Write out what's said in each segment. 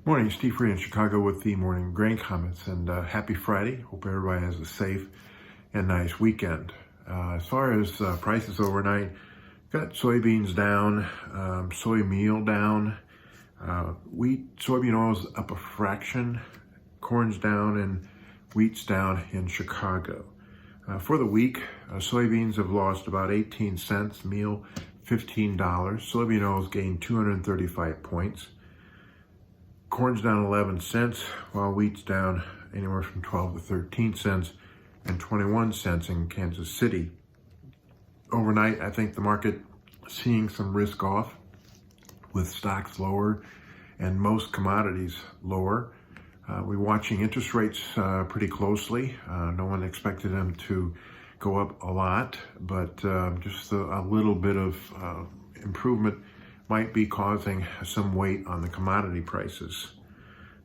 Morning, Steve Free in Chicago with the morning grain comments, and happy Friday. Hope everybody has a safe and nice weekend. As far as prices overnight, got soybeans down, soy meal down, wheat, soybean oil's up a fraction, corn's down, and wheat's down in Chicago. For the week, soybeans have lost about 18 cents, meal $15. Soybean oil's gained 235 points. Corn's down 11 cents, while wheat's down anywhere from 12 to 13 cents and 21 cents in Kansas City. Overnight, I think the market seeing some risk off with stocks lower and most commodities lower. We're watching interest rates pretty closely. No one expected them to go up a lot, but just a little bit of improvement might be causing some weight on the commodity prices.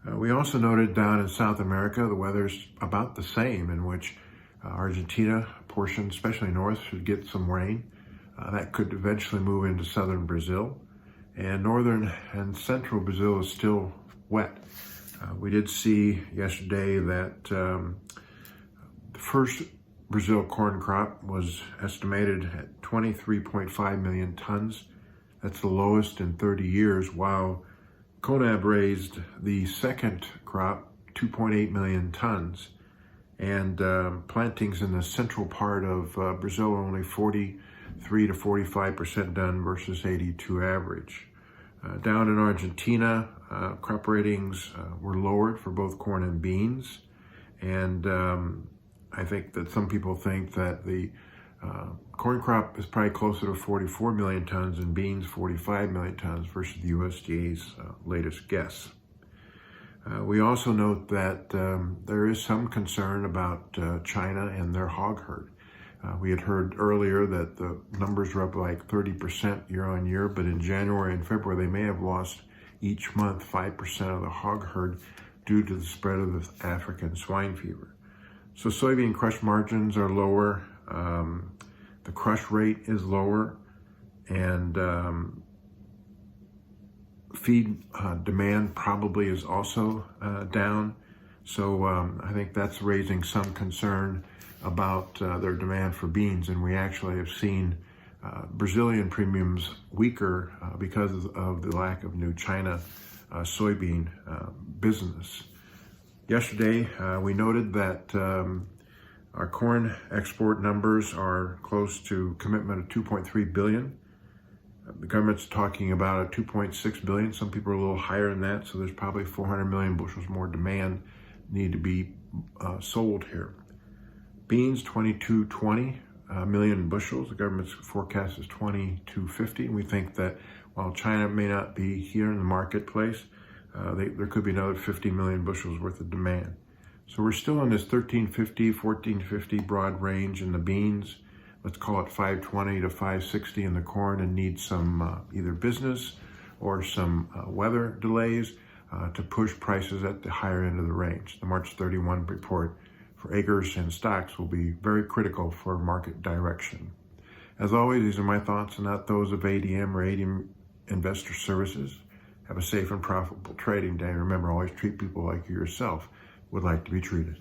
We also noted down in South America, the weather's about the same, in which Argentina portion, especially north, should get some rain. That could eventually move into southern Brazil. And northern and central Brazil is still wet. We did see yesterday that the first Brazil corn crop was estimated at 23.5 million tons. That's the lowest in 30 years, while CONAB raised the second crop 2.8 million tons. And plantings in the central part of Brazil are only 43 to 45% done versus 82 average. Down in Argentina, crop ratings were lowered for both corn and beans. And I think that some people think that the corn crop is probably closer to 44 million tons and beans 45 million tons versus the USDA's latest guess. We also note that there is some concern about China and their hog herd. We had heard earlier that the numbers were up like 30% year on year, but in January and February they may have lost each month 5% of the hog herd due to the spread of the African swine fever. So soybean crush margins are lower. The crush rate is lower, and feed demand probably is also down. So I think that's raising some concern about their demand for beans, and we actually have seen Brazilian premiums weaker because of the lack of new China soybean business. Yesterday, we noted that our corn export numbers are close to commitment of 2.3 billion. The government's talking about a 2.6 billion. Some people are a little higher than that, so there's probably 400 million bushels more demand need to be sold here. Beans, 2220 million bushels. The government's forecast is 2250. We think that while China may not be here in the marketplace, there could be another 50 million bushels worth of demand. So we're still in this 1350, 1450 broad range in the beans. Let's call it 520 to 560 in the corn, and need some either business or some weather delays to push prices at the higher end of the range. The March 31 report for acres and stocks will be very critical for market direction. As always, these are my thoughts and not those of ADM or ADM Investor Services. Have a safe and profitable trading day. Remember, always treat people like you yourself would like to be treated.